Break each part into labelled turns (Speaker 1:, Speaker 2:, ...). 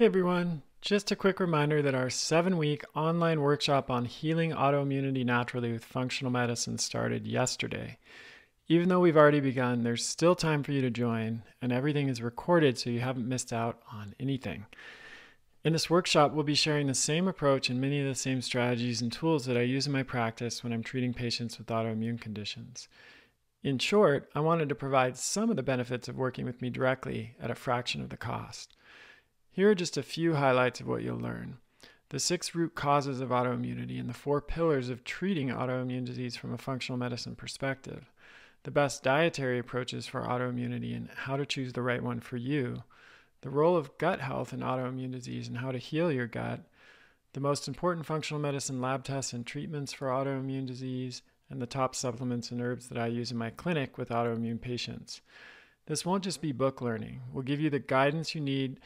Speaker 1: Hey everyone, just a quick reminder that our 7-week online workshop on healing autoimmunity naturally with functional medicine started yesterday. Even though we've already begun, there's still time for you to join, and everything is recorded so you haven't missed out on anything. In this workshop, we'll be sharing the same approach and many of the same strategies and tools that I use in my practice when I'm treating patients with autoimmune conditions. In short, I wanted to provide some of the benefits of working with me directly at a fraction of the cost. Here are just a few highlights of what you'll learn. The 6 root causes of autoimmunity and the 4 pillars of treating autoimmune disease from a functional medicine perspective. The best dietary approaches for autoimmunity and how to choose the right one for you. The role of gut health in autoimmune disease and how to heal your gut. The most important functional medicine lab tests and treatments for autoimmune disease, and the top supplements and herbs that I use in my clinic with autoimmune patients. This won't just be book learning. We'll give you the guidance you need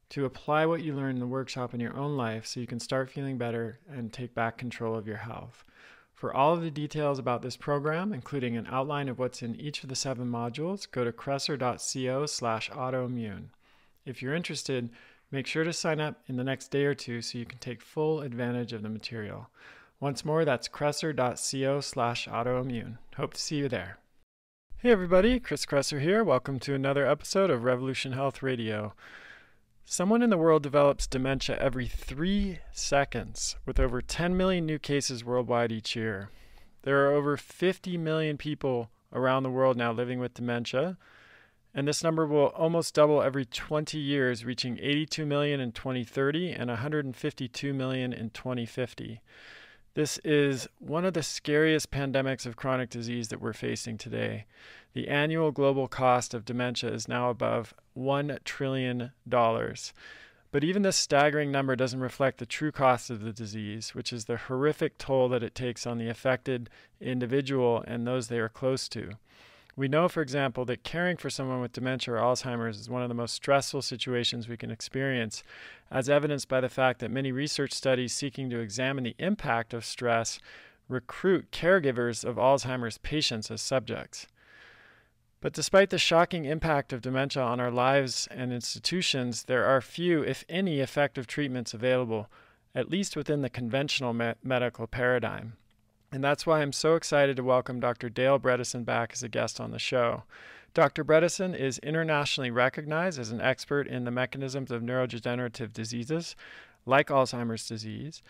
Speaker 1: to apply what you learn in the workshop in your own life so you can start feeling better and take back control of your health. For all of the details about this program, including an outline of what's in each of the 7 modules, go to kresser.co/autoimmune. If you're interested, make sure to sign up in the next day or two so you can take full advantage of the material. Once more, that's kresser.co/autoimmune. Hope to see you there. Hey everybody, Chris Kresser here. Welcome to another episode of Revolution Health Radio. Someone in the world develops dementia every 3 seconds, with over 10 million new cases worldwide each year. There are over 50 million people around the world now living with dementia, and this number will almost double every 20 years, reaching 82 million in 2030 and 152 million in 2050. This is one of the scariest pandemics of chronic disease that we're facing today. The annual global cost of dementia is now above $1 trillion. But even this staggering number doesn't reflect the true cost of the disease, which is the horrific toll that it takes on the affected individual and those they are close to. We know, for example, that caring for someone with dementia or Alzheimer's is one of the most stressful situations we can experience, as evidenced by the fact that many research studies seeking to examine the impact of stress recruit caregivers of Alzheimer's patients as subjects. But despite the shocking impact of dementia on our lives and institutions, there are few, if any, effective treatments available, at least within the conventional medical paradigm. And that's why I'm so excited to welcome Dr. Dale Bredesen back as a guest on the show. Dr. Bredesen is internationally recognized as an expert in the mechanisms of neurodegenerative diseases, like Alzheimer's disease,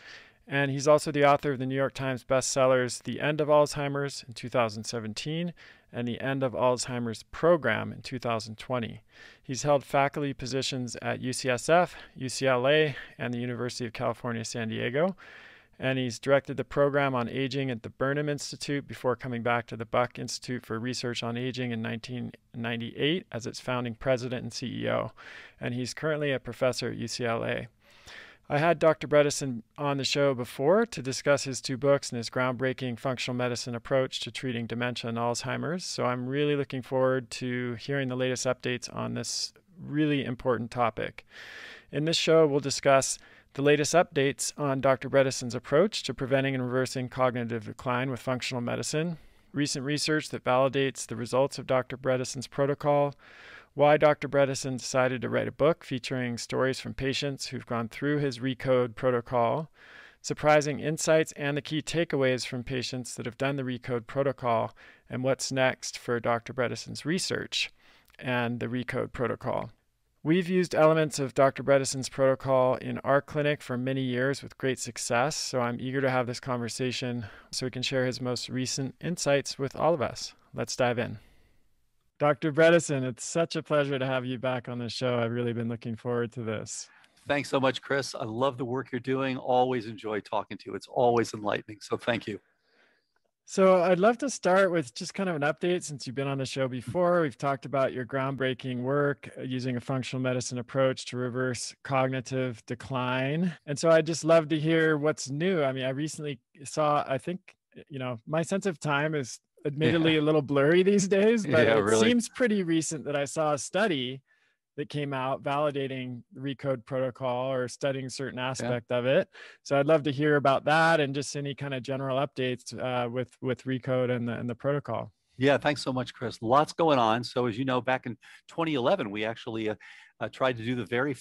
Speaker 1: and he's also the author of the New York Times bestsellers The End of Alzheimer's in 2017 and The End of Alzheimer's Program in 2020. He's held faculty positions at UCSF, UCLA, and the University of California, San Diego. And he's directed the program on aging at the Burnham Institute before coming back to the Buck Institute for Research on Aging in 1998 as its founding president and CEO. And he's currently a professor at UCLA. I had Dr. Bredesen on the show before to discuss his 2 books and his groundbreaking functional medicine approach to treating dementia and Alzheimer's. So I'm really looking forward to hearing the latest updates on this really important topic. In this show, we'll discuss the latest updates on Dr. Bredesen's approach to preventing and reversing cognitive decline with functional medicine, recent research that validates the results of Dr. Bredesen's protocol, why Dr. Bredesen decided to write a book featuring stories from patients who've gone through his RECODE protocol, surprising insights and the key takeaways from patients that have done the RECODE protocol, and what's next for Dr. Bredesen's research and the RECODE protocol. We've used elements of Dr. Bredesen's protocol in our clinic for many years with great success, so I'm eager to have this conversation so he can share his most recent insights with all of us. Let's dive in. Dr. Bredesen, it's such a pleasure to have you back on the show. I've really been looking forward to this.
Speaker 2: Thanks so much, Chris. I love the work you're doing. Always enjoy talking to you. It's always enlightening, so thank you.
Speaker 1: So I'd love to start with just kind of an update since you've been on the show before. We've talked about your groundbreaking work using a functional medicine approach to reverse cognitive decline. And so I'd just love to hear what's new. I mean, I recently saw, I think, my sense of time is admittedly a little blurry these days, but it
Speaker 2: really
Speaker 1: seems pretty recent that I saw a study that came out validating the RECODE protocol or studying a certain aspect of it. So I'd love to hear about that and just any kind of general updates with RECODE and the protocol.
Speaker 2: Yeah, thanks so much, Chris. Lots going on. So as you know, back in 2011, we actually tried to do the very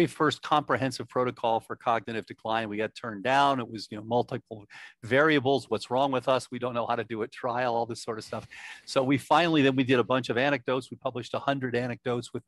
Speaker 2: first comprehensive protocol for cognitive decline. We got turned down. It was, multiple variables. What's wrong with us? We don't know how to do a trial, all this sort of stuff. So we did a bunch of anecdotes. We published 100 anecdotes with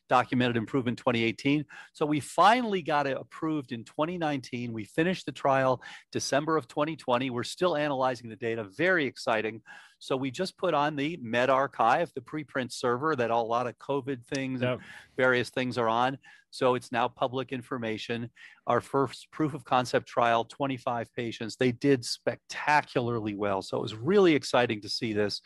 Speaker 2: documented improvement in 2018. So we finally got it approved in 2019. We finished the trial December of 2020. We're still analyzing the data. Very exciting. So we just put on the medRxiv, the preprint server that a lot of COVID things and various things are on. So it's now public information. Our first proof of concept trial, 25 patients, they did spectacularly well. So it was really exciting to see this.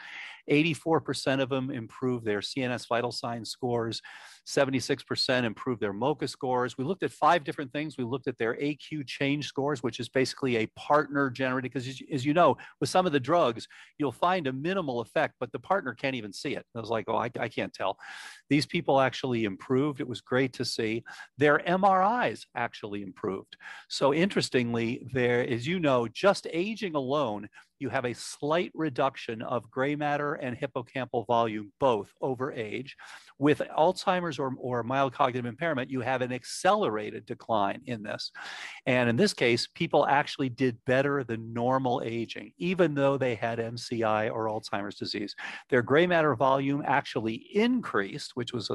Speaker 2: 84% of them improved their CNS vital signs scores. 76% improved their MoCA scores. We looked at 5 different things. We looked at their AQ change scores, which is basically a partner generated, because as you know, with some of the drugs, you'll find a minimal effect, but the partner can't even see it. I was like, I can't tell. These people actually improved. It was great to see. Their MRIs actually improved. So interestingly, as you know, just aging alone, you have a slight reduction of gray matter and hippocampal volume, both over age. With Alzheimer's or mild cognitive impairment, you have an accelerated decline in this. And in this case, people actually did better than normal aging, even though they had MCI or Alzheimer's disease. Their gray matter volume actually increased, which was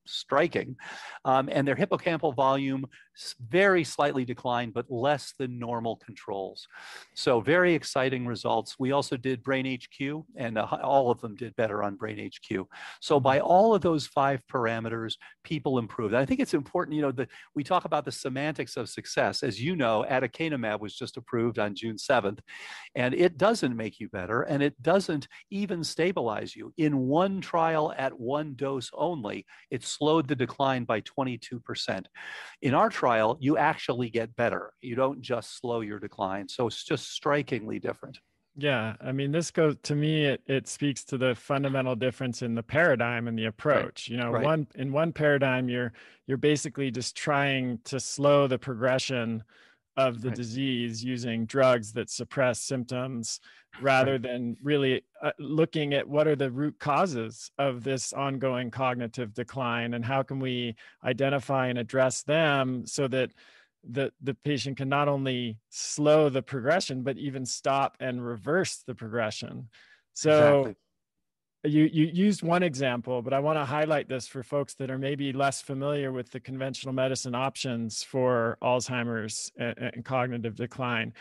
Speaker 2: striking, and their hippocampal volume very slightly declined, but less than normal controls. So very exciting results. We also did Brain HQ, and all of them did better on Brain HQ. So by all of those 5 parameters, people improved. And I think it's important, we talk about the semantics of success. As you know, aducanumab was just approved on June 7th, and it doesn't make you better, and it doesn't even stabilize you. In one trial at one dose only, it slowed the decline by 22%. In our trial, you actually get better. You don't just slow your decline. So it's just strikingly different.
Speaker 1: Yeah, I mean, this goes to me. It speaks to the fundamental difference in the paradigm and the approach.
Speaker 2: Right.
Speaker 1: In one paradigm, you're basically just trying to slow the progression of the disease using drugs that suppress symptoms, rather than really looking at what are the root causes of this ongoing cognitive decline and how can we identify and address them so that the patient can not only slow the progression, but even stop and reverse the progression. So
Speaker 2: exactly.
Speaker 1: You used one example, but I want to highlight this for folks that are maybe less familiar with the conventional medicine options for Alzheimer's and cognitive decline.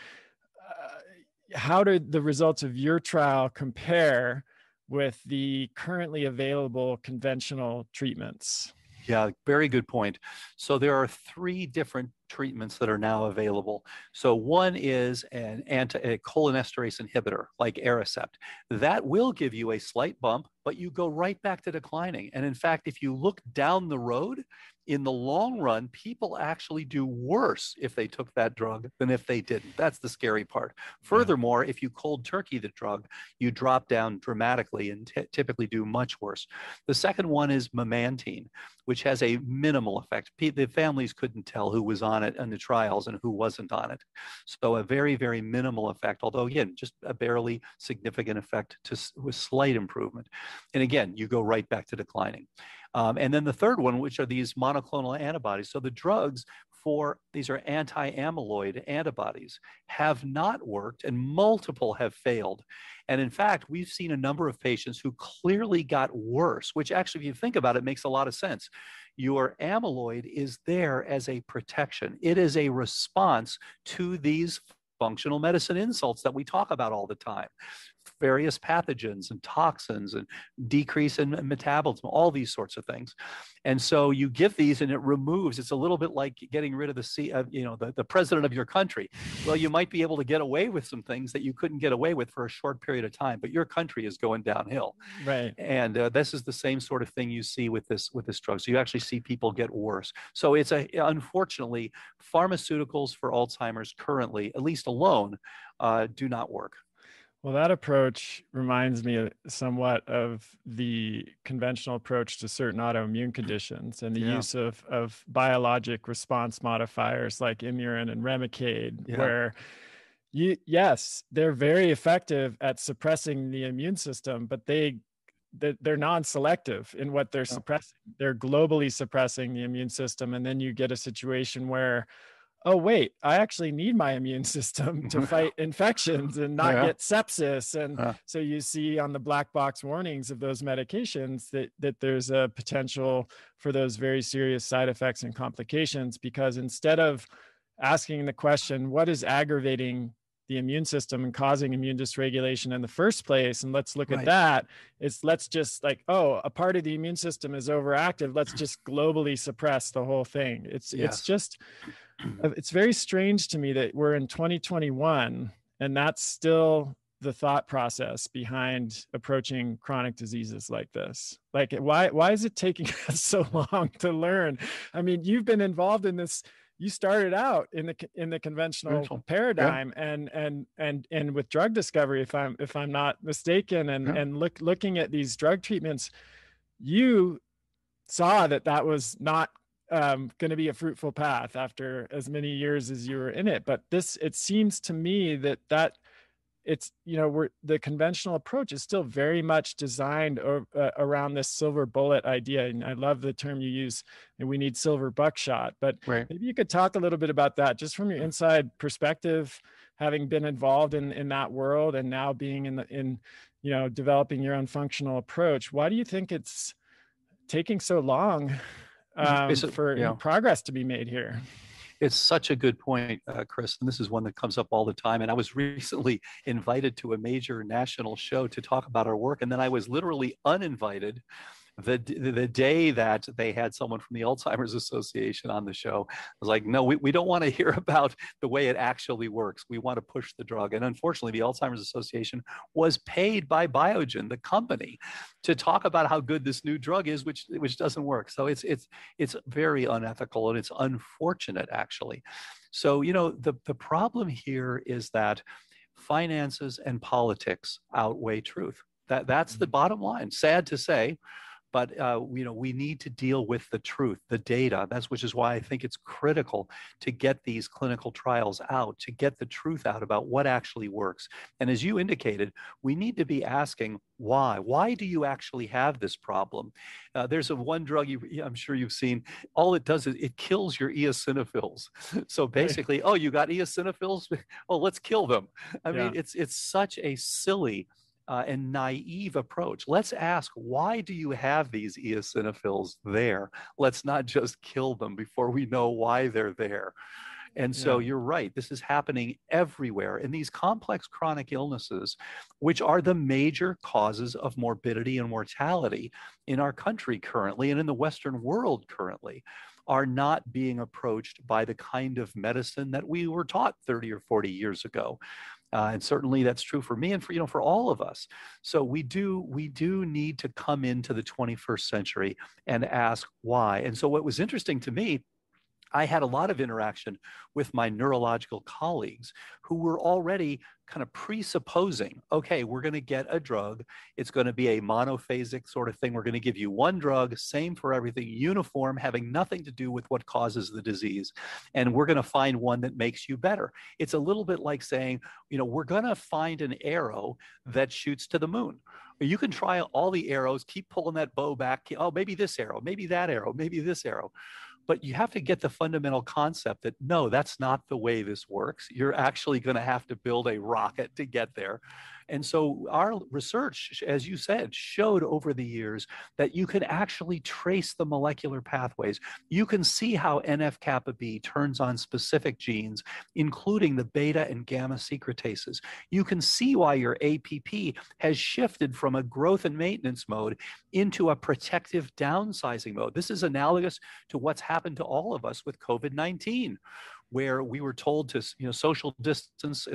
Speaker 1: How did the results of your trial compare with the currently available conventional treatments?
Speaker 2: Yeah, very good point. So there are 3 different treatments that are now available. So one is a cholinesterase inhibitor like Aricept. That will give you a slight bump, but you go right back to declining. And in fact, if you look down the road, in the long run, people actually do worse if they took that drug than if they didn't. That's the scary part. Furthermore, if you cold turkey the drug, you drop down dramatically and typically do much worse. The second one is memantine, which has a minimal effect. The families couldn't tell who was on it in the trials and who wasn't on it. So a very, very minimal effect, although again, just a barely significant effect with slight improvement. And again, you go right back to declining. And then the third one, which are these monoclonal antibodies. So the drugs these are anti-amyloid antibodies, have not worked, and multiple have failed. And in fact, we've seen a number of patients who clearly got worse, which actually, if you think about it, makes a lot of sense. Your amyloid is there as a protection. It is a response to these functional medicine insults that we talk about all the time, various pathogens and toxins and decrease in metabolism, all these sorts of things. And so you give these and it removes, it's a little bit like getting rid of the president of your country. Well, you might be able to get away with some things that you couldn't get away with for a short period of time, but your country is going downhill.
Speaker 1: Right.
Speaker 2: And this is the same sort of thing you see with this drug. So you actually see people get worse. So it's unfortunately, pharmaceuticals for Alzheimer's currently, at least alone, do not work.
Speaker 1: Well, that approach reminds me somewhat of the conventional approach to certain autoimmune conditions and the use of biologic response modifiers like Imurin and Remicade, where yes, they're very effective at suppressing the immune system, but they they're non-selective in what they're suppressing. They're globally suppressing the immune system. And then you get a situation where, oh, wait, I actually need my immune system to fight infections and not get sepsis. And so you see on the black box warnings of those medications that there's a potential for those very serious side effects and complications, because instead of asking the question, what is aggravating the immune system and causing immune dysregulation in the first place, and let's look at that, let's just like, oh, a part of the immune system is overactive, let's just globally suppress the whole thing. It's very strange to me that we're in 2021 and that's still the thought process behind approaching chronic diseases like this. Like, why is it taking us so long to learn? I mean, you've been involved in this. You started out in the conventional paradigm and with drug discovery, if I'm not mistaken, and looking at these drug treatments, you saw that was not going to be a fruitful path after as many years as you were in it. But it seems to me that it's, the conventional approach is still very much designed around this silver bullet idea. And I love the term you use, and we need silver buckshot, but maybe you could talk a little bit about that just from your inside perspective, having been involved in that world and now being in developing your own functional approach. Why do you think it's taking so long for progress to be made here?
Speaker 2: It's such a good point, Chris, and this is one that comes up all the time. And I was recently invited to a major national show to talk about our work, and then I was literally uninvited the day that they had someone from the Alzheimer's Association on the show. I was like, no, we don't want to hear about the way it actually works. We want to push the drug. And unfortunately, the Alzheimer's Association was paid by Biogen, the company, to talk about how good this new drug is, which doesn't work. So it's very unethical, and it's unfortunate, actually. So, the problem here is that finances and politics outweigh truth. That's the bottom line. Sad to say, but we need to deal with the truth, the data. Which is why I think it's critical to get these clinical trials out, to get the truth out about what actually works. And as you indicated, we need to be asking why. Why do you actually have this problem? There's one drug I'm sure you've seen. All it does is it kills your eosinophils. So basically, oh, you got eosinophils? Oh, let's kill them. I mean, it's such a silly and naive approach. Let's ask, why do you have these eosinophils there? Let's not just kill them before we know why they're there. And so you're right, this is happening everywhere. And these complex chronic illnesses, which are the major causes of morbidity and mortality in our country currently and in the Western world currently, are not being approached by the kind of medicine that we were taught 30 or 40 years ago. And certainly that's true for me and for all of us. So we do need to come into the 21st century and ask why. And so what was interesting to me, I had a lot of interaction with my neurological colleagues who were already kind of presupposing, okay, we're going to get a drug. It's going to be a monophasic sort of thing. We're going to give you one drug, same for everything, uniform, having nothing to do with what causes the disease. And we're going to find one that makes you better. It's a little bit like saying, we're going to find an arrow that shoots to the moon. You can try all the arrows, keep pulling that bow back. Oh, maybe this arrow, maybe that arrow, maybe this arrow. But you have to get the fundamental concept that, no, that's not the way this works. You're actually going to have to build a rocket to get there. And so our research, as you said, showed over the years that you can actually trace the molecular pathways. You can see how NF-kappa B turns on specific genes, including the beta and gamma secretases. You can see why your APP has shifted from a growth and maintenance mode into a protective downsizing mode. This is analogous to what's happened to all of us with COVID-19, where we were told to, social distance,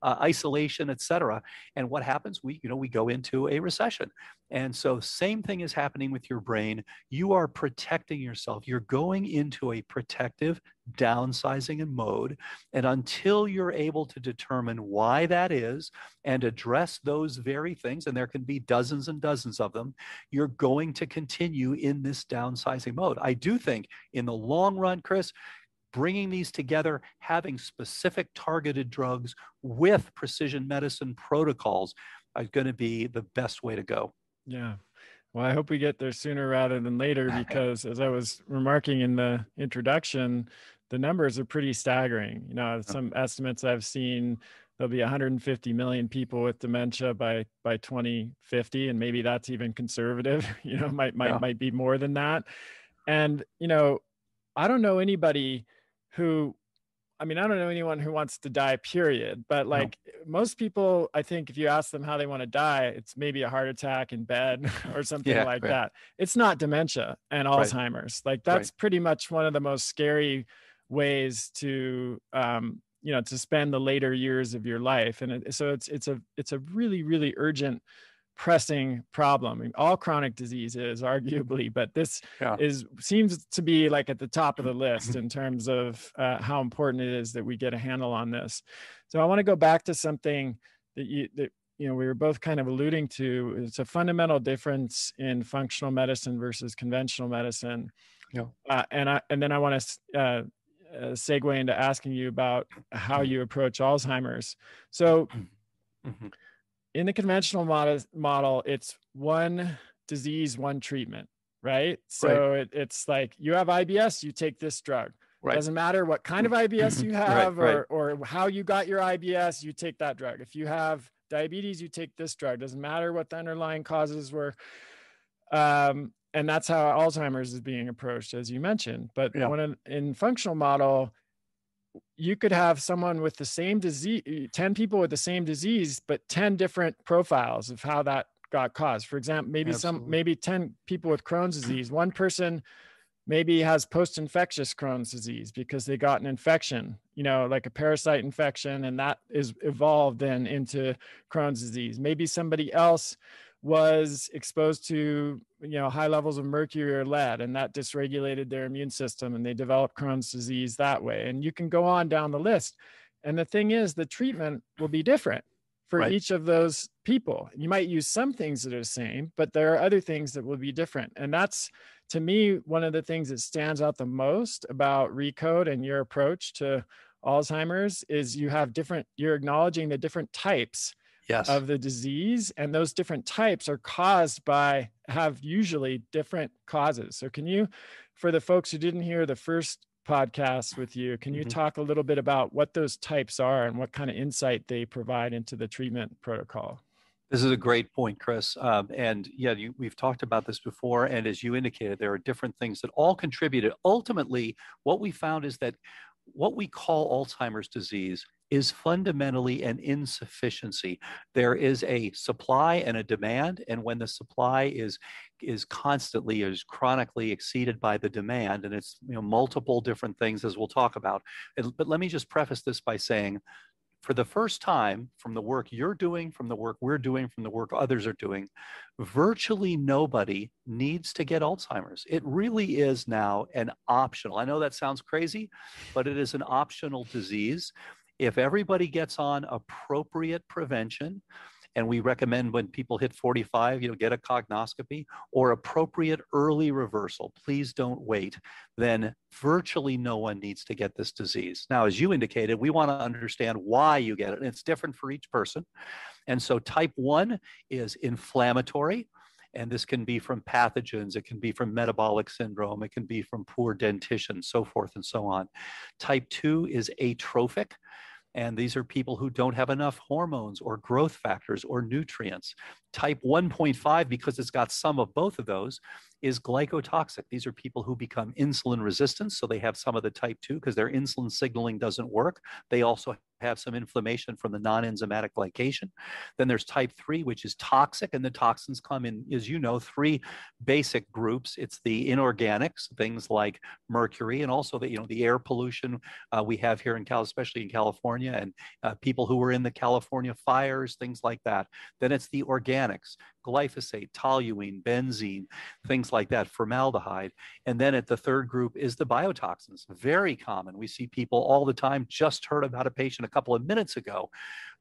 Speaker 2: isolation, et cetera. And what happens? We go into a recession. And so same thing is happening with your brain. You are protecting yourself. You're going into a protective downsizing and mode. And until you're able to determine why that is and address those very things, and there can be dozens and dozens of them, you're going to continue in this downsizing mode. I do think in the long run, Chris, bringing these together, having specific targeted drugs with precision medicine protocols are going to be the best way to go.
Speaker 1: Yeah. Well, I hope we get there sooner rather than later, because as I was remarking in the introduction, the numbers are pretty staggering. You know, some estimates I've seen, there'll be 150 million people with dementia by 2050, and maybe that's even conservative. You know, might be more than that. And you know, I don't know anybody who, I mean, I don't know anyone who wants to die, period. But
Speaker 2: No.
Speaker 1: like most people, I think if you ask them how they want to die, it's maybe a heart attack in bed or something
Speaker 2: Yeah,
Speaker 1: like
Speaker 2: yeah,
Speaker 1: that. It's not dementia and
Speaker 2: right,
Speaker 1: Alzheimer's. Like
Speaker 2: right.
Speaker 1: that's pretty much one of the most scary ways to, you know, to spend the later years of your life. And so it's a really, really urgent, pressing problem. I mean, all chronic disease is arguably, but this
Speaker 2: Yeah.
Speaker 1: seems to be like at the top of the list in terms of how important it is that we get a handle on this. So I want to go back to something that you know we were both kind of alluding to. It's a fundamental difference in functional medicine versus conventional medicine.
Speaker 2: Yeah.
Speaker 1: And then I want to segue into asking you about how you approach Alzheimer's. So
Speaker 2: Mhm.
Speaker 1: in the conventional model, it's one disease, one treatment, right?
Speaker 2: Right,
Speaker 1: So it's like you have IBS, you take this drug.
Speaker 2: right.
Speaker 1: Doesn't matter what kind of IBS you
Speaker 2: Right,
Speaker 1: have
Speaker 2: right.
Speaker 1: or how you got your IBS, you take that drug. If you have diabetes, you take this drug. Doesn't matter what the underlying causes were. And that's how Alzheimer's is being approached, as you mentioned. But
Speaker 2: Yeah.
Speaker 1: in functional model, you could have someone with the same disease, 10 people with the same disease, but 10 different profiles of how that got caused. For example,
Speaker 2: Absolutely.
Speaker 1: maybe 10 people with Crohn's disease. One person maybe has post-infectious Crohn's disease because they got an infection, you know, like a parasite infection, and that is evolved then into Crohn's disease. Maybe somebody else was exposed to, you know, high levels of mercury or lead, and that dysregulated their immune system, and they developed Crohn's disease that way. And you can go on down the list. And the thing is, the treatment will be different for
Speaker 2: Right.
Speaker 1: each of those people. You might use some things that are the same, but there are other things that will be different. And that's, to me, one of the things that stands out the most about Recode and your approach to Alzheimer's is you're acknowledging the different types
Speaker 2: Yes.
Speaker 1: of the disease, and those different types are have usually different causes. So can you, for the folks who didn't hear the first podcast with you, can you
Speaker 2: Mhm.
Speaker 1: talk a little bit about what those types are and what kind of insight they provide into the treatment protocol?
Speaker 2: This is a great point, Chris. And yeah, we've talked about this before. And as you indicated, there are different things that all contributed. Ultimately, what we found is that what we call Alzheimer's disease is fundamentally an insufficiency. There is a supply and a demand, and when the supply is chronically exceeded by the demand, and it's multiple different things as we'll talk about. But let me just preface this by saying, for the first time, from the work you're doing, from the work we're doing, from the work others are doing, virtually nobody needs to get Alzheimer's. It really is now an optional. I know that sounds crazy, but it is an optional disease. If everybody gets on appropriate prevention, and we recommend when people hit 45, get a cognoscopy or appropriate early reversal. Please don't wait. Then virtually no one needs to get this disease. Now, as you indicated, we want to understand why you get it. And it's different for each person. And so type 1 is inflammatory. And this can be from pathogens, it can be from metabolic syndrome, it can be from poor dentition, so forth and so on. Type 2 is atrophic. And these are people who don't have enough hormones or growth factors or nutrients. Type 1.5, because it's got some of both of those, is glycotoxic. These are people who become insulin resistant. So they have some of the type 2 because their insulin signaling doesn't work. They also have some inflammation from the non-enzymatic glycation. Then there's type 3, which is toxic. And the toxins come in, as you know, 3 basic groups. It's the inorganics, things like mercury, and also the air pollution we have here especially in California, and people who were in the California fires, things like that. Then it's the organics, glyphosate, toluene, benzene, things like that, formaldehyde. And then at the third group is the biotoxins, very common. We see people all the time. Just heard about a patient a couple of minutes ago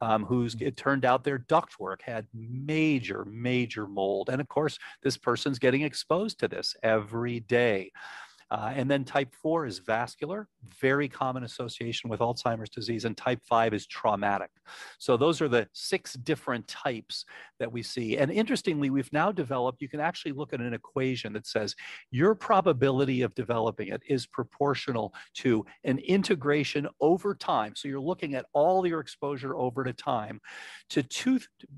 Speaker 2: it turned out their ductwork had major, major mold. And of course, this person's getting exposed to this every day. And then type 4 is vascular. very common association with Alzheimer's disease, and type 5 is traumatic. So those are the 6 different types that we see. And interestingly, we've now developed, you can actually look at an equation that says your probability of developing it is proportional to an integration over time. So you're looking at all your exposure over the time to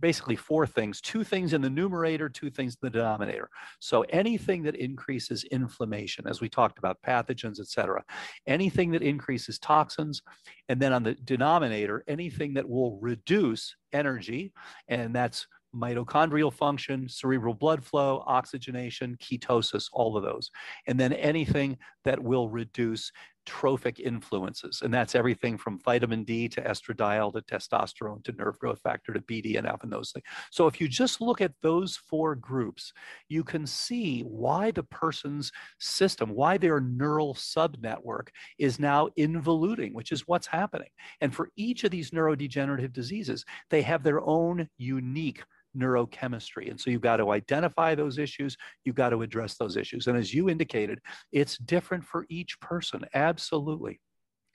Speaker 2: basically 4 things, 2 things in the numerator, 2 things in the denominator. So anything that increases inflammation, as we talked about, pathogens, et cetera, anything that increases toxins, and then on the denominator, anything that will reduce energy, and that's mitochondrial function, cerebral blood flow, oxygenation, ketosis, all of those. And then anything that will reduce trophic influences. And that's everything from vitamin D to estradiol to testosterone to nerve growth factor to BDNF and those things. So if you just look at those 4 groups, you can see why the person's system, why their neural subnetwork is now involuting, which is what's happening. And for each of these neurodegenerative diseases, they have their own unique neurochemistry. And so you've got to identify those issues, you've got to address those issues. And as you indicated, it's different for each person. Absolutely.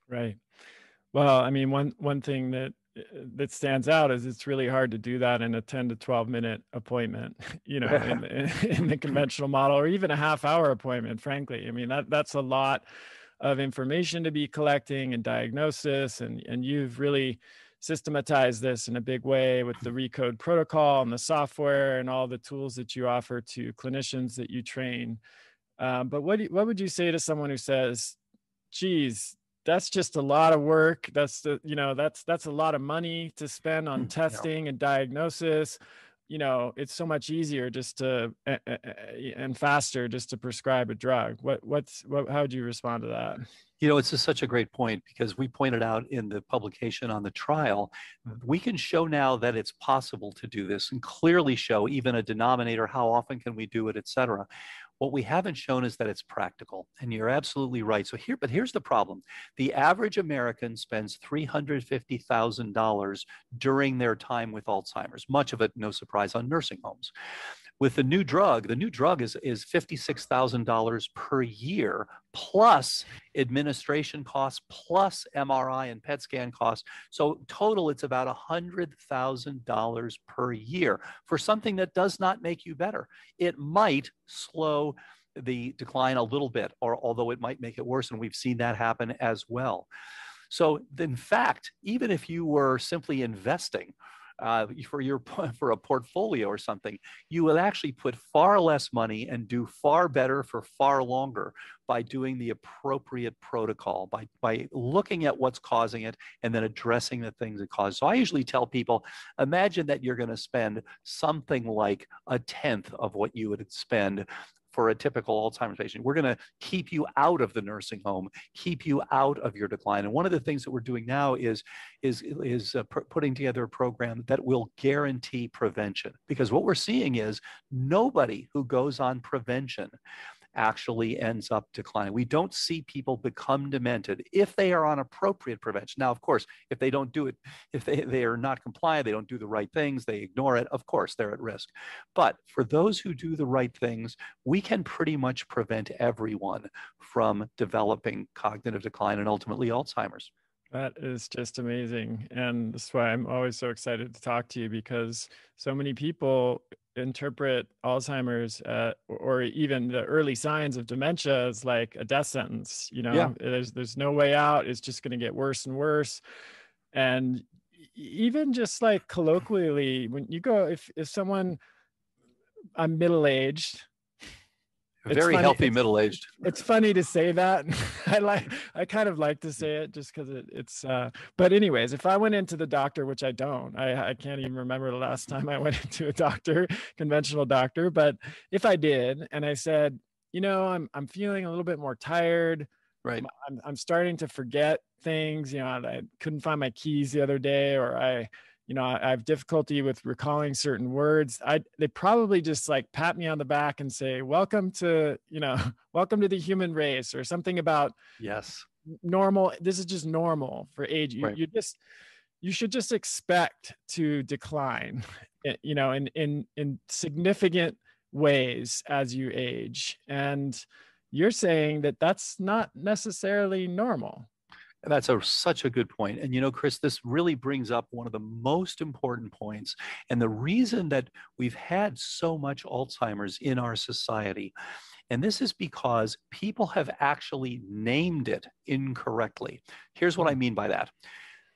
Speaker 1: Right. Well, I mean, one thing that stands out is it's really hard to do that in a 10 to 12 minute appointment, you know, in the conventional model, or even a half-hour appointment, frankly. I mean, that's a lot of information to be collecting and diagnosis, and you've really systematize this in a big way with the RECODE protocol and the software and all the tools that you offer to clinicians that you train. But what would you say to someone who says, geez, that's just a lot of work. That's a lot of money to spend on testing and diagnosis. You know, it's so much easier just to and faster just to prescribe a drug. How would you respond to that?
Speaker 2: You know, it's just such a great point, because we pointed out in the publication on the trial, we can show now that it's possible to do this and clearly show even a denominator, how often can we do it, et cetera. What we haven't shown is that it's practical. And you're absolutely right. But here's the problem. The average American spends $350,000 during their time with Alzheimer's, much of it, no surprise, on nursing homes. With the new drug is $56,000 per year, plus administration costs, plus MRI and PET scan costs. So total, it's about $100,000 per year for something that does not make you better. It might slow the decline a little bit, or although it might make it worse, and we've seen that happen as well. So in fact, even if you were simply investing for a portfolio or something, you will actually put far less money and do far better for far longer by doing the appropriate protocol, by looking at what's causing it and then addressing the things it causes. So I usually tell people, imagine that you're going to spend something like 1/10 of what you would spend for a typical Alzheimer's patient. We're going to keep you out of the nursing home, keep you out of your decline. And one of the things that we're doing now is putting together a program that will guarantee prevention. Because what we're seeing is nobody who goes on prevention actually ends up declining. We don't see people become demented if they are on appropriate prevention. Now, of course, if they don't do it, if they are not compliant, they don't do the right things, they ignore it, of course, they're at risk. But for those who do the right things, we can pretty much prevent everyone from developing cognitive decline and ultimately Alzheimer's.
Speaker 1: That is just amazing. And that's why I'm always so excited to talk to you, because so many people interpret Alzheimer's or even the early signs of dementia as like a death sentence. You know, there's no way out. It's just going to get worse and worse. And even just like colloquially, when you go, if someone, I'm middle-aged,
Speaker 2: very healthy middle-aged.
Speaker 1: It's funny to say that. I kind of like to say it just because it's but anyways, if I went into the doctor, which I don't, I can't even remember the last time I went into a doctor, conventional doctor, but if I did and I said, you know, I'm feeling a little bit more tired,
Speaker 2: right?
Speaker 1: I'm starting to forget things, you know, I couldn't find my keys the other day, or I have difficulty with recalling certain words. They probably just like pat me on the back and say, welcome to the human race, or something about normal. This is just normal for age. You should just expect to decline, you know, in significant ways as you age. And, you're saying that that's not necessarily normal.
Speaker 2: That's such a good point. And, Chris, this really brings up one of the most important points. And the reason that we've had so much Alzheimer's in our society, and this is because people have actually named it incorrectly. Here's what I mean by that.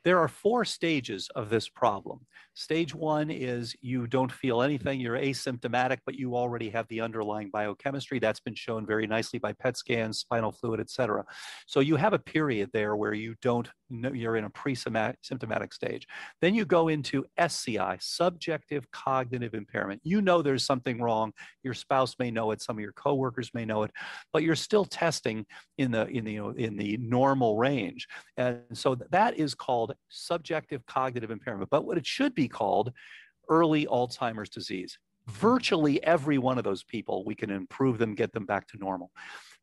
Speaker 2: There are 4 stages of this problem. Stage 1 is you don't feel anything, you're asymptomatic, but you already have the underlying biochemistry. That's been shown very nicely by PET scans, spinal fluid, et cetera. So you have a period there where you don't know, you're in a pre-symptomatic stage. Then you go into SCI, subjective cognitive impairment. You know there's something wrong. Your spouse may know it, some of your coworkers may know it, but you're still testing in the normal range. And so that is called subjective cognitive impairment. But what it should be called, early Alzheimer's disease. Virtually every one of those people, we can improve them, get them back to normal.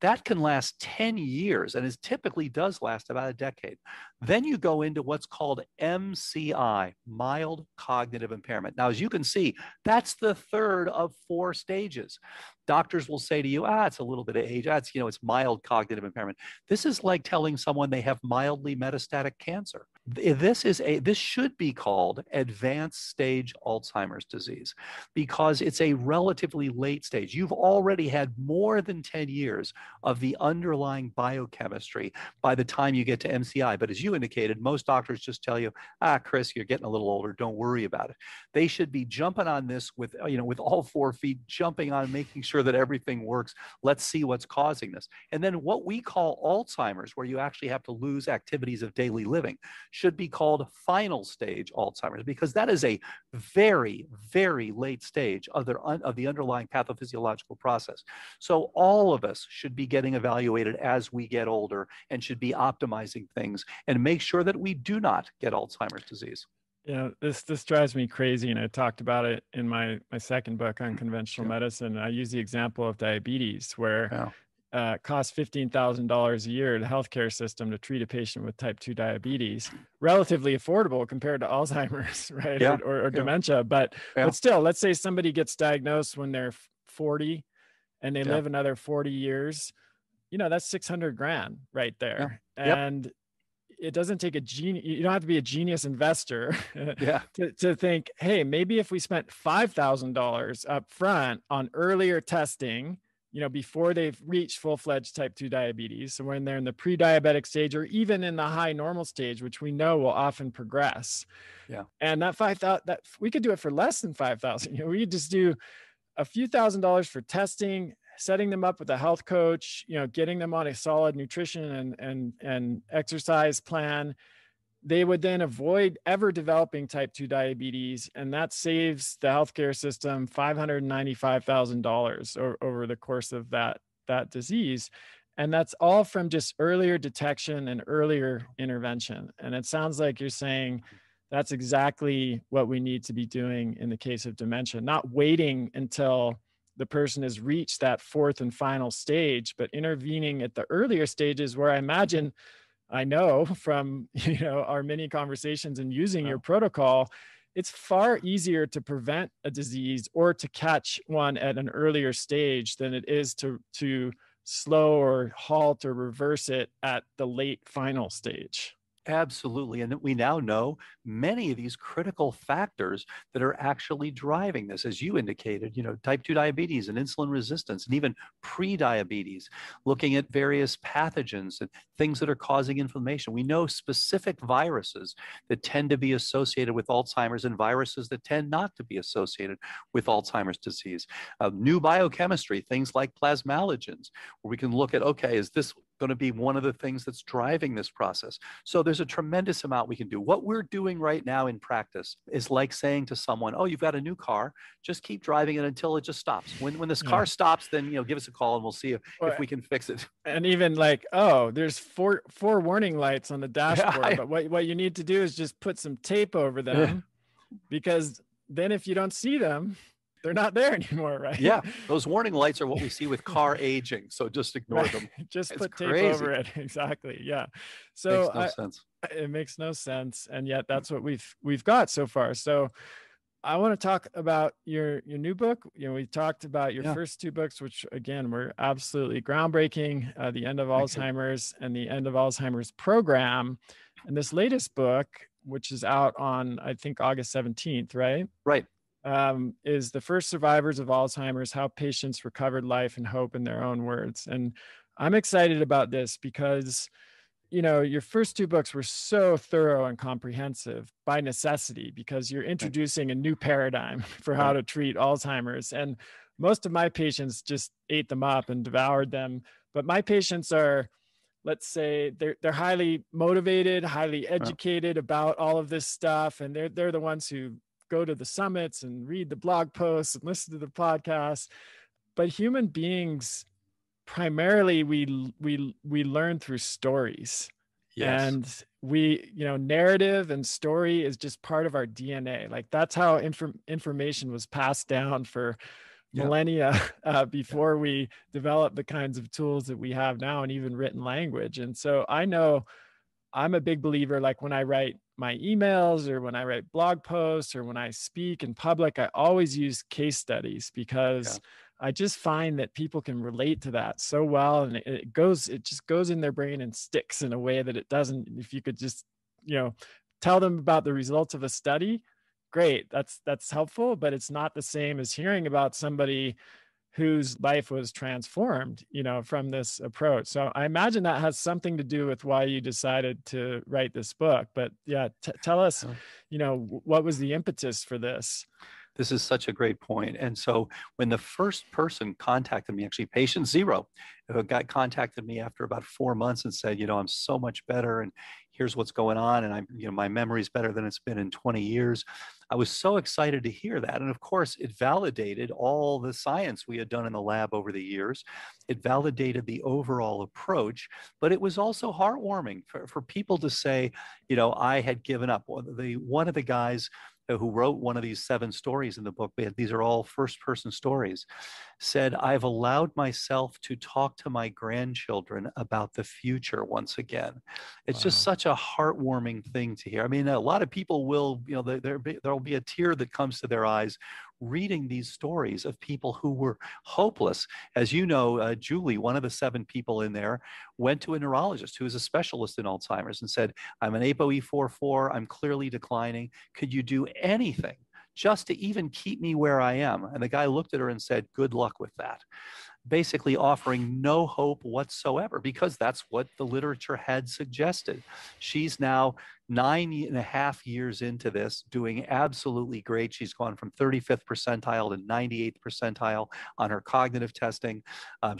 Speaker 2: That can last 10 years, and it typically does last about a decade. Then you go into what's called MCI, mild cognitive impairment. Now, as you can see, that's the third of 4 stages. Doctors will say to you, it's a little bit of age. It's mild cognitive impairment. This is like telling someone they have mildly metastatic cancer. This should be called advanced stage Alzheimer's disease because it's a relatively late stage. You've already had more than 10 years of the underlying biochemistry by the time you get to MCI. But as you indicated, most doctors just tell you, Chris, you're getting a little older. Don't worry about it. They should be jumping on this with all 4 feet, jumping on, making sure that everything works. Let's see what's causing this. And then what we call Alzheimer's, where you actually have to lose activities of daily living, should be called final stage Alzheimer's, because that is a very, very late stage of the underlying pathophysiological process. So all of us should be getting evaluated as we get older and should be optimizing things and make sure that we do not get Alzheimer's disease.
Speaker 1: This drives me crazy, and I talked about it in my second book on conventional medicine. I use the example of diabetes, where it costs $15,000 a year to the healthcare system to treat a patient with type 2 diabetes. Relatively affordable compared to Alzheimer's, right? Or dementia. But still, let's say somebody gets diagnosed when they're 40 and they live another 40 years. That's $600,000 right there. And it doesn't take a genius. You don't have to be a genius investor to think, hey, maybe if we spent $5,000 up front on earlier testing, before they've reached full-fledged type 2 diabetes. So when they're in the pre-diabetic stage or even in the high normal stage, which we know will often progress. And that $5,000, that we could do it for less than $5,000. We could just do a few $1,000s for testing, setting them up with a health coach, getting them on a solid nutrition and exercise plan. They would then avoid ever developing type 2 diabetes, and that saves the healthcare system $595,000 over the course of that disease. And that's all from just earlier detection and earlier intervention. And it sounds like you're saying that's exactly what we need to be doing in the case of dementia, not waiting until the person has reached that 4th and final stage, but intervening at the earlier stages where I know from our many conversations and using your protocol, it's far easier to prevent a disease or to catch one at an earlier stage than it is to slow or halt or reverse it at the late final stage.
Speaker 2: Absolutely. And we now know many of these critical factors that are actually driving this, as you indicated, type 2 diabetes and insulin resistance, and even pre-diabetes, looking at various pathogens and things that are causing inflammation. We know specific viruses that tend to be associated with Alzheimer's and viruses that tend not to be associated with Alzheimer's disease. New biochemistry, things like plasmalogens, where we can look at, is this going to be one of the things that's driving this process? So there's a tremendous amount we can do. What we're doing right now in practice is like saying to someone, you've got a new car, just keep driving it until it just stops. When this car stops, then give us a call and we'll see if we can fix it.
Speaker 1: And even like, there's four warning lights on the dashboard, but what you need to do is just put some tape over them, because then if you don't see them, they're not there anymore, right?
Speaker 2: Yeah, those warning lights are what we see with car aging, so just ignore them.
Speaker 1: Just put tape over it. Exactly. Yeah. So
Speaker 2: makes no sense.
Speaker 1: It makes no sense, and yet that's what we've got so far. So I want to talk about your new book. We talked about your
Speaker 2: Yeah,
Speaker 1: first two books, which again were absolutely groundbreaking, The End of
Speaker 2: thank you.
Speaker 1: Alzheimer's and The End of Alzheimer's Program. And this latest book, which is out on, I think, August 17th, right?
Speaker 2: Right.
Speaker 1: Is The First Survivors of Alzheimer's, How Patients Recovered Life and Hope in Their Own Words. And I'm excited about this because your first two books were so thorough and comprehensive by necessity because you're
Speaker 2: Right.
Speaker 1: introducing a new paradigm for how
Speaker 2: Right.
Speaker 1: to treat Alzheimer's. And most of my patients just ate them up and devoured them. But my patients are, let's say, they're highly motivated, highly
Speaker 2: Well,
Speaker 1: educated about all of this stuff. And they're the ones who go to the summits and read the blog posts and listen to the podcasts. But human beings, primarily we learn through stories,
Speaker 2: yes.
Speaker 1: and narrative and story is just part of our DNA. Like that's how information was passed down for
Speaker 2: Yeah.
Speaker 1: millennia
Speaker 2: Yeah.
Speaker 1: before we developed the kinds of tools that we have now, and even written language. And so I know I'm a big believer, like when I write my emails or when I write blog posts or when I speak in public, I always use case studies
Speaker 2: Yeah.
Speaker 1: because I just find that people can relate to that so well. And it just goes in their brain and sticks in a way that it doesn't if you could just, tell them about the results of a study. Great. That's helpful, but it's not the same as hearing about somebody whose life was transformed, from this approach. So I imagine that has something to do with why you decided to write this book. But yeah, tell us,
Speaker 2: Yeah.
Speaker 1: what was the impetus for this?
Speaker 2: This is such a great point. And so when the first person contacted me, actually patient zero, who got contacted me after about 4 months and said, I'm so much better and here's what's going on. And my memory's better than it's been in 20 years. I was so excited to hear that. And of course, it validated all the science we had done in the lab over the years. It validated the overall approach, but it was also heartwarming for people to say, I had given up. One of the guys who wrote one of these 7 stories in the book, these are all first person stories, said, I've allowed myself to talk to my grandchildren about the future once again. It's just
Speaker 1: Wow.
Speaker 2: such a heartwarming thing to hear. I mean, a lot of people will, there'll be a tear that comes to their eyes reading these stories of people who were hopeless. As you know, Julie, one of the 7 people in there, went to a neurologist who is a specialist in Alzheimer's and said, I'm an ApoE44, I'm clearly declining. Could you do anything just to even keep me where I am? And the guy looked at her and said, good luck with that. Basically offering no hope whatsoever, because that's what the literature had suggested. She's now 9.5 years into this, doing absolutely great. She's gone from 35th percentile to 98th percentile on her cognitive testing. And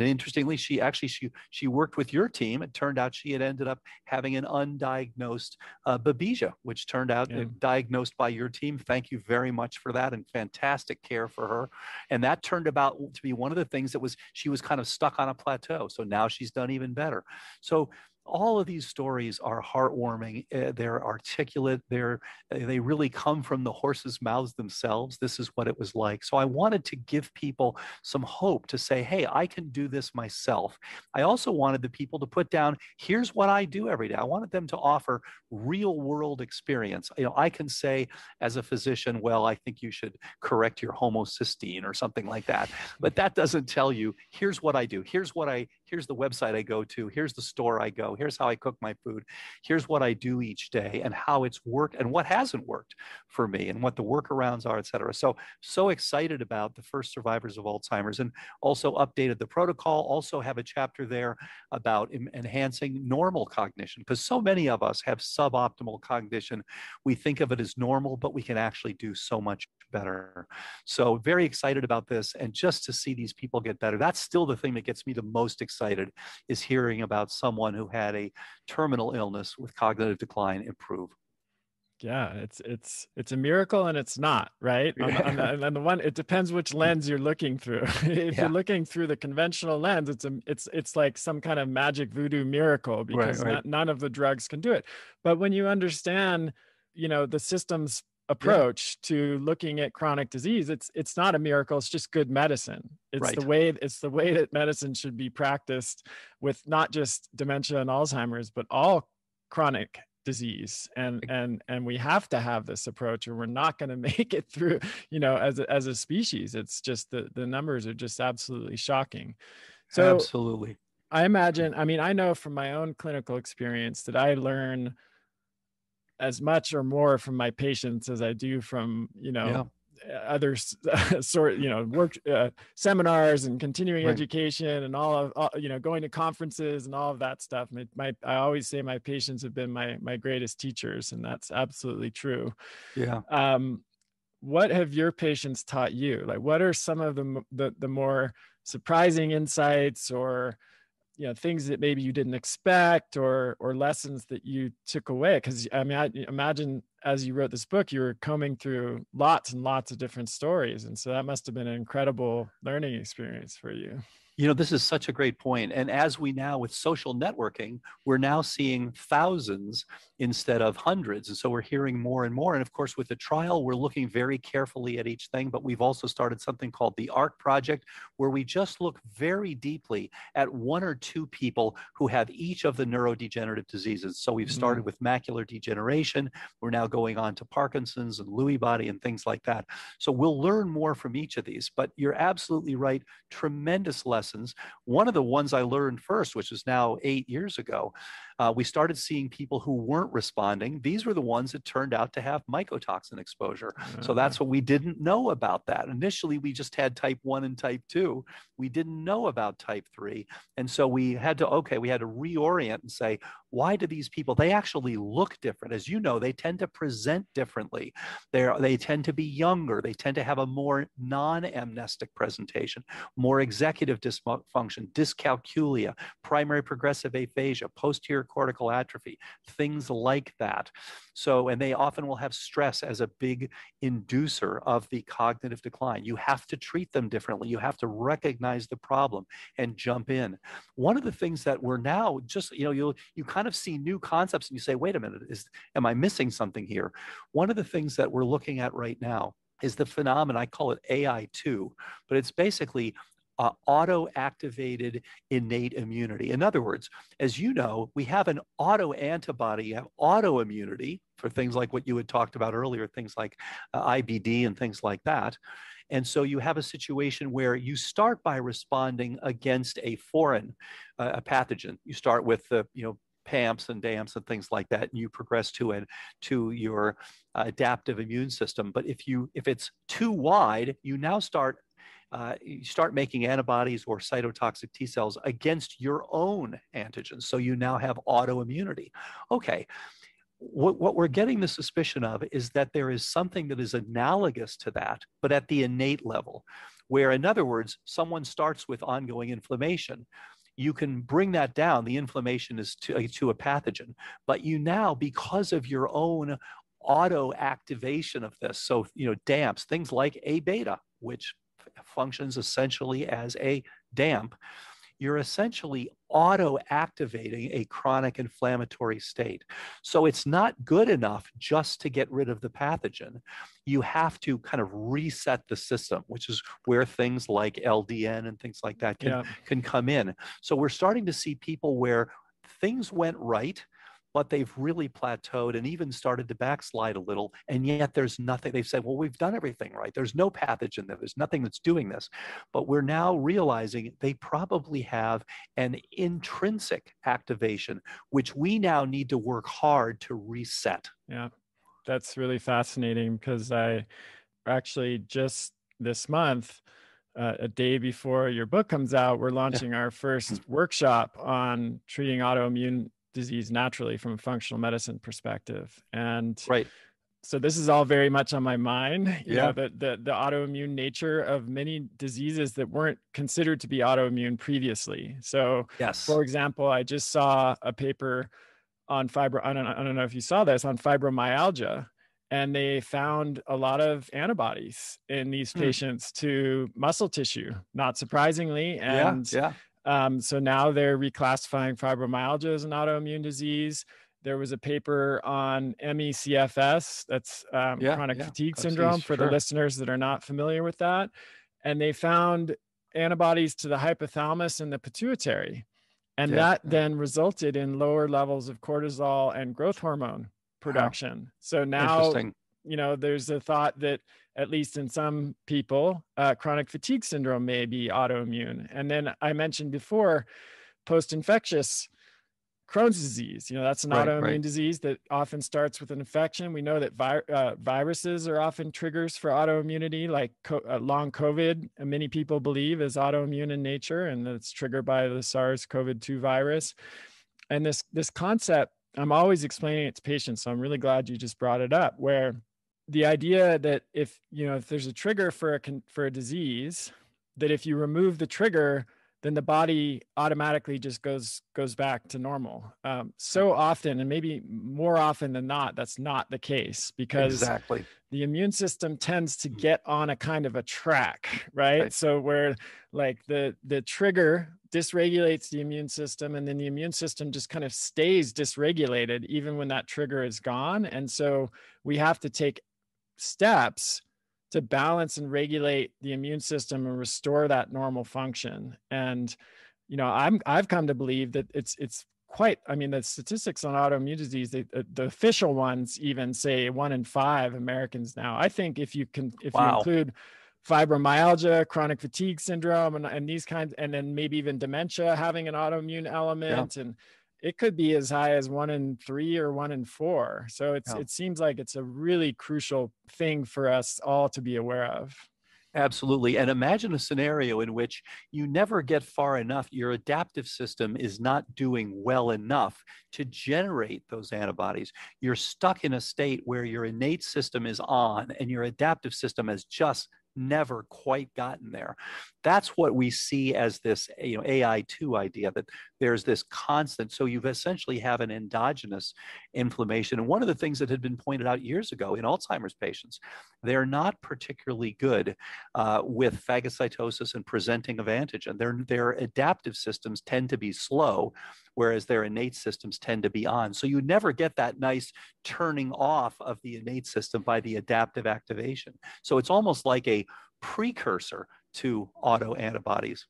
Speaker 2: interestingly, she worked with your team. It turned out she had ended up having an undiagnosed babesia, which turned out
Speaker 1: Yeah.
Speaker 2: diagnosed by your team. Thank you very much for that, and fantastic care for her. And that turned out to be one of the things that she was kind of stuck on a plateau. So now she's done even better. So all of these stories are heartwarming. They're articulate. They really come from the horses' mouths themselves. This is what it was like. So I wanted to give people some hope to say, hey, I can do this myself. I also wanted the people to put down, here's what I do every day. I wanted them to offer real world experience. I can say as a physician, well, I think you should correct your homocysteine or something like that. But that doesn't tell you, here's what I do. Here's the website I go to. Here's the store I go. Here's how I cook my food. Here's what I do each day and how it's worked and what hasn't worked for me and what the workarounds are, et cetera. So excited about the first survivors of Alzheimer's, and also updated the protocol. Also have a chapter there about enhancing normal cognition, because so many of us have suboptimal cognition. We think of it as normal, but we can actually do so much better. So very excited about this, and just to see these people get better. That's still the thing that gets me the most excited, is hearing about someone who had a terminal illness with cognitive decline improve.
Speaker 1: Yeah, it's a miracle and it's not, right? On the one, it depends which lens you're looking through. If you're
Speaker 2: Yeah,
Speaker 1: looking through the conventional lens, it's like some kind of magic voodoo miracle
Speaker 2: right,
Speaker 1: because
Speaker 2: right.
Speaker 1: none of the drugs can do it. But when you understand, the system's
Speaker 2: Yeah,
Speaker 1: approach to looking at chronic disease, it's not a miracle, it's just good medicine.
Speaker 2: right.
Speaker 1: It's the way that medicine should be practiced with not just dementia and Alzheimer's, but all chronic disease, and we have to have this approach, or we're not going to make it through, as a species. It's just the numbers are just absolutely shocking. So
Speaker 2: Absolutely.
Speaker 1: I imagine, I know from my own clinical experience that I learn as much or more from my patients as I do from,
Speaker 2: Yeah.
Speaker 1: other work, seminars and continuing
Speaker 2: Right.
Speaker 1: education and all, going to conferences and all of that stuff. I always say my patients have been my greatest teachers, and that's absolutely true.
Speaker 2: Yeah.
Speaker 1: What have your patients taught you? Like, what are some of the more surprising insights, or things that maybe you didn't expect, or lessons that you took away? Because I imagine as you wrote this book, you were combing through lots and lots of different stories, and so that must have been an incredible learning experience for you.
Speaker 2: This is such a great point. And as we now, with social networking, we're now seeing thousands instead of hundreds. And so we're hearing more and more. And of course, with the trial, we're looking very carefully at each thing. But we've also started something called the ARC project, where we just look very deeply at one or two people who have each of the neurodegenerative diseases. So we've started with macular degeneration. We're now going on to Parkinson's and Lewy body and things like that. So we'll learn more from each of these. But you're absolutely right. Tremendous lessons. One of the ones I learned first, which is now 8 years ago, we started seeing people who weren't responding. These were the ones that turned out to have mycotoxin exposure. So that's what we didn't know about that. Initially, we just had type 1 and type 2. We didn't know about type 3. And so we had to reorient and say, why do these people, they actually look different. As you know, they tend to present differently. They tend to be younger. They tend to have a more non-amnestic presentation, more executive dysfunction, dyscalculia, primary progressive aphasia, posterior cortical atrophy, things like that. So, and they often will have stress as a big inducer of the cognitive decline. You have to treat them differently. You have to recognize the problem and jump in. One of the things that we're now just, you kind of see new concepts and you say, wait a minute, am I missing something here? One of the things that we're looking at right now is the phenomenon, I call it AI2, but it's basically auto-activated innate immunity. In other words, as you know, we have an autoantibody, you have autoimmunity for things like what you had talked about earlier, things like IBD and things like that. And so you have a situation where you start by responding against a foreign, a pathogen. You start with the, PAMPs and DAMPs and things like that, and you progress to your adaptive immune system. But if it's too wide, you now start making antibodies or cytotoxic T cells against your own antigens. So you now have autoimmunity. Okay. What we're getting the suspicion of is that there is something that is analogous to that, but at the innate level, where, in other words, someone starts with ongoing inflammation. You can bring that down. The inflammation is to a pathogen, but you now, because of your own auto activation of this, so DAMPs, things like A beta, which functions essentially as a DAMP, you're essentially auto-activating a chronic inflammatory state. So it's not good enough just to get rid of the pathogen. You have to kind of reset the system, which is where things like LDN and things like that can come in. So we're starting to see people where things went right, but they've really plateaued and even started to backslide a little. And yet there's nothing. They've said, well, we've done everything right. There's no pathogen there. There's nothing that's doing this. But we're now realizing they probably have an intrinsic activation, which we now need to work hard to reset.
Speaker 1: Yeah, that's really fascinating, because I actually just this month, a day before your book comes out, we're launching our first workshop on treating autoimmune disease naturally from a functional medicine perspective. And so this is all very much on my mind, you know, the autoimmune nature of many diseases that weren't considered to be autoimmune previously. So for example, I just saw a paper on I don't know if you saw this, on fibromyalgia, and they found a lot of antibodies in these patients to muscle tissue, not surprisingly. And so now they're reclassifying fibromyalgia as an autoimmune disease. There was a paper on ME/CFS, that's chronic fatigue syndrome, for the listeners that are not familiar with that. And they found antibodies to the hypothalamus and the pituitary. And
Speaker 2: Yeah.
Speaker 1: that then resulted in lower levels of cortisol and growth hormone
Speaker 2: Wow.
Speaker 1: production. So now,
Speaker 2: Interesting.
Speaker 1: there's a thought that, at least in some people, chronic fatigue syndrome may be autoimmune. And then I mentioned before, post-infectious Crohn's disease. That's an
Speaker 2: Right.
Speaker 1: autoimmune
Speaker 2: Right.
Speaker 1: disease that often starts with an infection. We know that viruses are often triggers for autoimmunity, like long COVID. Many people believe is autoimmune in nature, and it's triggered by the SARS-CoV-2 virus. And this concept, I'm always explaining it to patients, so I'm really glad you just brought it up. Where the idea that if there's a trigger for a disease, that if you remove the trigger, then the body automatically just goes back to normal. So often, and maybe more often than not, that's not the case, because
Speaker 2: Exactly.
Speaker 1: the immune system tends to get on a kind of a track, right?
Speaker 2: Right.
Speaker 1: So where like the trigger dysregulates the immune system, and then the immune system just kind of stays dysregulated even when that trigger is gone. And so we have to take steps to balance and regulate the immune system and restore that normal function. And I've come to believe that it's quite, the statistics on autoimmune disease, the official ones even say 1 in 5 Americans now. I think if you
Speaker 2: Wow.
Speaker 1: include fibromyalgia, chronic fatigue syndrome, and these kinds, and then maybe even dementia having an autoimmune element, and it could be as high as 1 in 3 or 1 in 4. So it seems like it's a really crucial thing for us all to be aware of.
Speaker 2: Absolutely. And imagine a scenario in which you never get far enough. Your adaptive system is not doing well enough to generate those antibodies. You're stuck in a state where your innate system is on and your adaptive system has just never quite gotten there. That's what we see as this AI2 idea, that there's this constant. So you've essentially have an endogenous inflammation. And one of the things that had been pointed out years ago in Alzheimer's patients, they're not particularly good with phagocytosis and presenting of antigen. Their adaptive systems tend to be slow, whereas their innate systems tend to be on. So you never get that nice turning off of the innate system by the adaptive activation. So it's almost like a precursor to autoantibodies.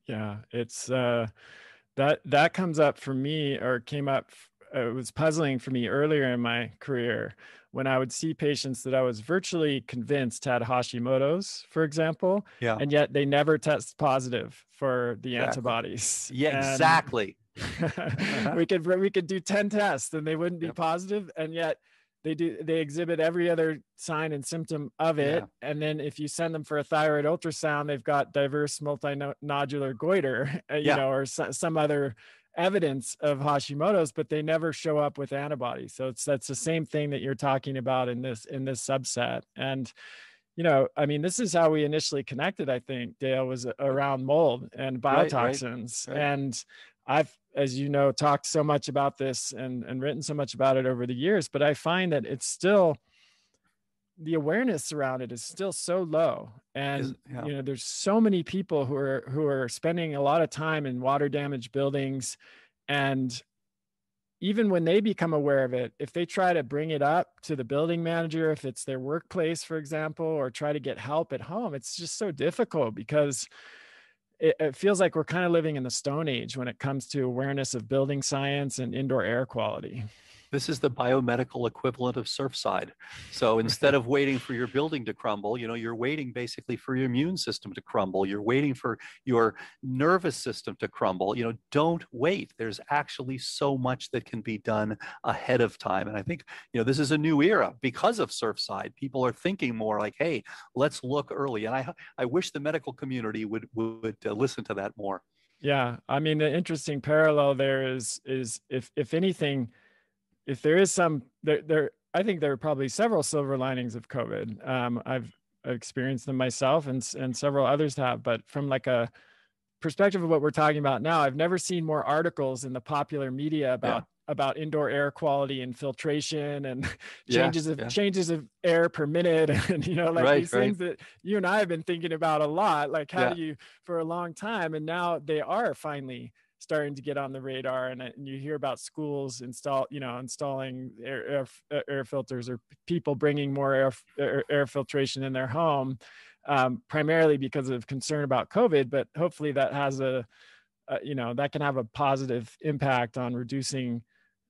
Speaker 1: Yeah, it's that comes up for me, or came up. It was puzzling for me earlier in my career when I would see patients that I was virtually convinced had Hashimoto's, for example,
Speaker 2: Yeah.
Speaker 1: and yet they never test positive for the
Speaker 2: Exactly.
Speaker 1: antibodies.
Speaker 2: Yeah,
Speaker 1: And
Speaker 2: exactly.
Speaker 1: we could do 10 tests and they wouldn't be positive, and yet they exhibit every other sign and symptom of it.
Speaker 2: Yeah.
Speaker 1: And then if you send them for a thyroid ultrasound, they've got diverse multinodular goiter, or some other evidence of Hashimoto's, but they never show up with antibodies. So that's the same thing that you're talking about in this subset. And this is how we initially connected, I think, Dale, was around mold and biotoxins.
Speaker 2: Right.
Speaker 1: And I've, as you know, talked so much about this and written so much about it over the years, but I find that it's still, the awareness around it is still so low. And, there's so many people who are spending a lot of time in water damaged buildings. And even when they become aware of it, if they try to bring it up to the building manager, if it's their workplace, for example, or try to get help at home, it's just so difficult, because it feels like we're kind of living in the Stone Age when it comes to awareness of building science and indoor air quality.
Speaker 2: This is the biomedical equivalent of Surfside. So instead of waiting for your building to crumble, you're waiting basically for your immune system to crumble. You're waiting for your nervous system to crumble. Don't wait. There's actually so much that can be done ahead of time. And I think, this is a new era because of Surfside. People are thinking more like, hey, let's look early. And I wish the medical community would listen to that more.
Speaker 1: Yeah. The interesting parallel there is if anything, if there is some, I think there are probably several silver linings of COVID. I've experienced them myself, and several others have. But from like a perspective of what we're talking about now, I've never seen more articles in the popular media about indoor air quality and filtration and changes of air per minute, and these things that you and I have been thinking about a lot. Like how do you, for a long time, and now they are finally starting to get on the radar, and you hear about schools installing air filters, or people bringing more air filtration in their home, primarily because of concern about COVID. But hopefully that has a that can have a positive impact on reducing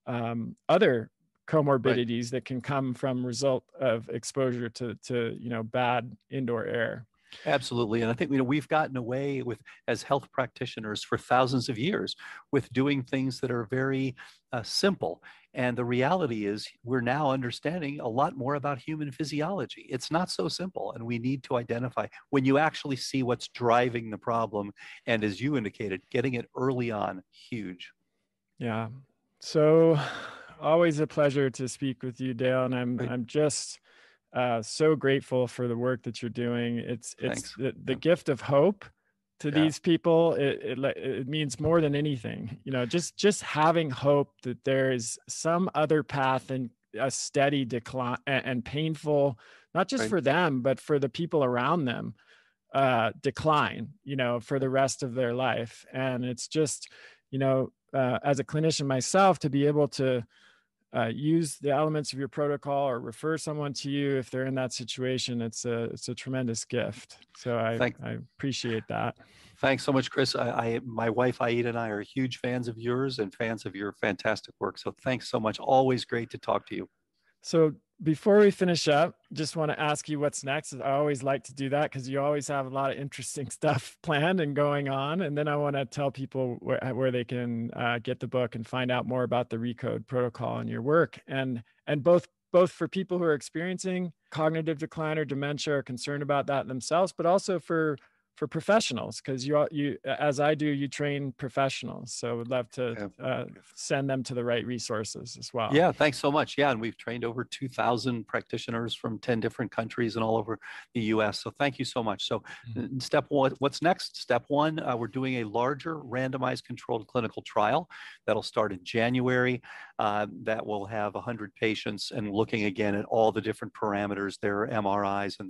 Speaker 1: other comorbidities that can come from result of exposure to bad indoor air.
Speaker 2: Absolutely. And I think, we've gotten away with, as health practitioners for thousands of years, with doing things that are very simple. And the reality is we're now understanding a lot more about human physiology. It's not so simple. And we need to identify when you actually see what's driving the problem. And as you indicated, getting it early on, huge.
Speaker 1: Yeah. So always a pleasure to speak with you, Dale. And I'm just so grateful for the work that you're doing. It's the gift of hope to these people. It means more than anything, just having hope that there is some other path and a steady decline and painful, not just for them, but for the people around them, decline, for the rest of their life. And it's just, as a clinician myself, to be able to use the elements of your protocol or refer someone to you if they're in that situation, it's a tremendous gift. So I appreciate that.
Speaker 2: Thanks so much, Chris. My wife, Aida, and I are huge fans of yours and fans of your fantastic work. So thanks so much. Always great to talk to you.
Speaker 1: So before we finish up, just want to ask you what's next. I always like to do that because you always have a lot of interesting stuff planned and going on. And then I want to tell people where they can get the book and find out more about the RECODE protocol and your work. And both for people who are experiencing cognitive decline or dementia, are concerned about that themselves, but also for professionals, because you, as I do, you train professionals. So would love to send them to the right resources as well.
Speaker 2: Yeah, thanks so much. Yeah, and we've trained over 2,000 practitioners from 10 different countries and all over the US. So thank you so much. So step one, what's next? Step one, we're doing a larger randomized controlled clinical trial that'll start in January. That will have 100 patients and looking again at all the different parameters, their MRIs and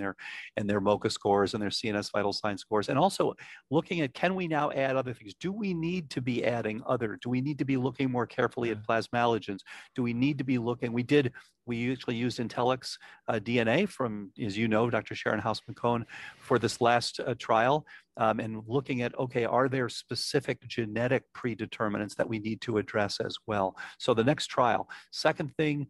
Speaker 2: their MoCA scores and their CNS vital sign scores. And also looking at, can we now add other things? Do we need to be adding do we need to be looking more carefully at plasmalogens? Do we need to be looking, we actually used Intellex DNA from, as you know, Dr. Sharon Hausman-Cohen for this last trial. And looking at, are there specific genetic predeterminants that we need to address as well? So the next trial. Second thing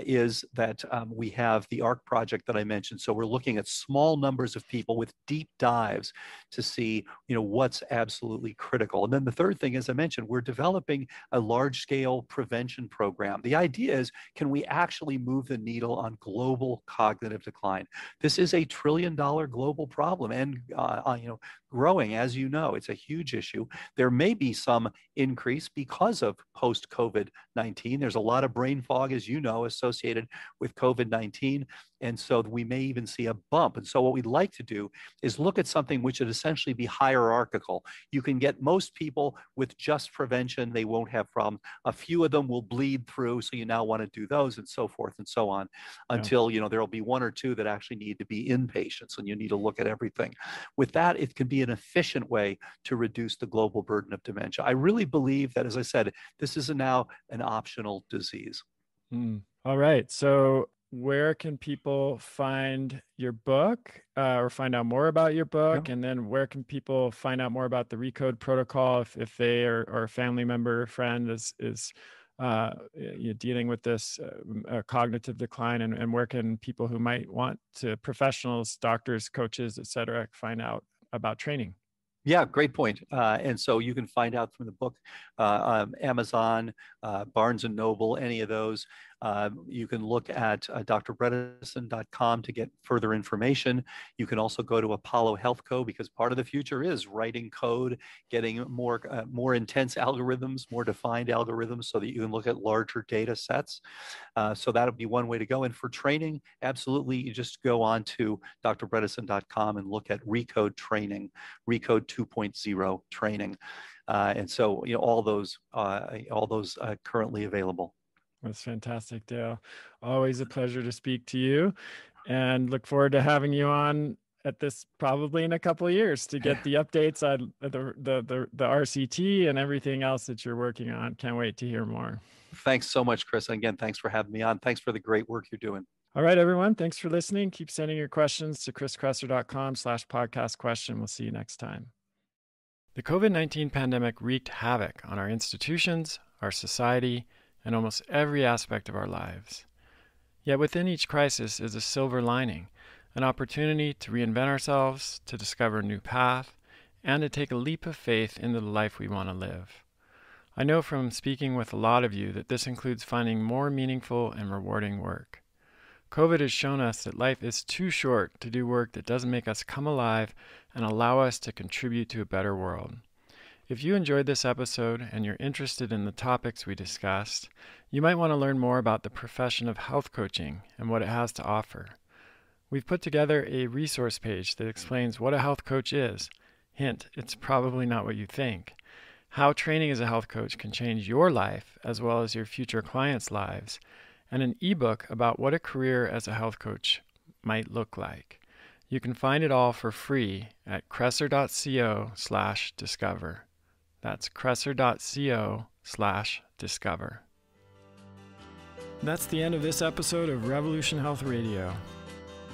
Speaker 2: is that we have the ARC project that I mentioned. So we're looking at small numbers of people with deep dives to see, what's absolutely critical. And then the third thing, as I mentioned, we're developing a large-scale prevention program. The idea is, can we actually move the needle on global cognitive decline? This is a $1 trillion global problem, and growing, as you know. It's a huge issue. There may be some increase because of post-COVID-19. There's a lot of brain fog, as you know, associated with COVID-19. And so we may even see a bump. And so what we'd like to do is look at something which would essentially be hierarchical. You can get most people with just prevention. They won't have problems. A few of them will bleed through. So you now want to do those and so forth and so on until, there'll be one or two that actually need to be inpatients and you need to look at everything. With that, it can be an efficient way to reduce the global burden of dementia. I really believe that, as I said, this is now an optional disease.
Speaker 1: All right. So where can people find your book or find out more about your book? And then where can people find out more about the RECODE protocol if they or a family member or friend is dealing with this cognitive decline, and where can people who might want to, professionals, doctors, coaches, et cetera, find out about training?
Speaker 2: Yeah, great point. And so you can find out from the book, Amazon, Barnes & Noble, any of those. You can look at drbredesen.com to get further information. You can also go to Apollo Health Co, because part of the future is writing code, getting more intense algorithms, more defined algorithms so that you can look at larger data sets. So that'll be one way to go. And for training, absolutely, you just go on to drbredesen.com and look at RECODE training, RECODE 2.0 training. And so, all those currently available.
Speaker 1: That's fantastic, Dale. Always a pleasure to speak to you, and look forward to having you on at this probably in a couple of years to get the updates on the RCT and everything else that you're working on. Can't wait to hear more.
Speaker 2: Thanks so much, Chris. And again, thanks for having me on. Thanks for the great work you're doing.
Speaker 1: All right, everyone. Thanks for listening. Keep sending your questions to chriskresser.com/podcast question. We'll see you next time. The COVID-19 pandemic wreaked havoc on our institutions, our society, and almost every aspect of our lives. Yet within each crisis is a silver lining, an opportunity to reinvent ourselves, to discover a new path, and to take a leap of faith into the life we want to live. I know from speaking with a lot of you that this includes finding more meaningful and rewarding work. COVID has shown us that life is too short to do work that doesn't make us come alive and allow us to contribute to a better world. If you enjoyed this episode and you're interested in the topics we discussed, you might want to learn more about the profession of health coaching and what it has to offer. We've put together a resource page that explains what a health coach is. Hint, it's probably not what you think. How training as a health coach can change your life as well as your future clients' lives, and an ebook about what a career as a health coach might look like. You can find it all for free at kresser.co/discover. That's kresser.co/discover. That's the end of this episode of Revolution Health Radio.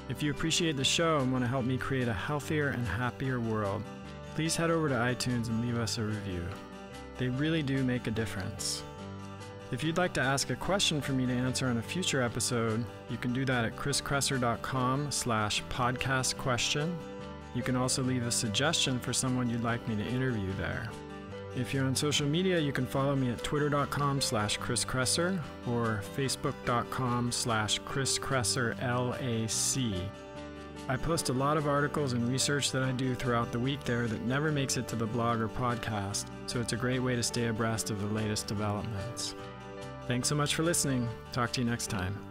Speaker 1: If you appreciate the show and want to help me create a healthier and happier world, please head over to iTunes and leave us a review. They really do make a difference. If you'd like to ask a question for me to answer on a future episode, you can do that at chriskresser.com/podcastquestion. You can also leave a suggestion for someone you'd like me to interview there. If you're on social media, you can follow me at twitter.com/chriskresser or facebook.com/chriskresserlac. I post a lot of articles and research that I do throughout the week there that never makes it to the blog or podcast, so it's a great way to stay abreast of the latest developments. Thanks so much for listening. Talk to you next time.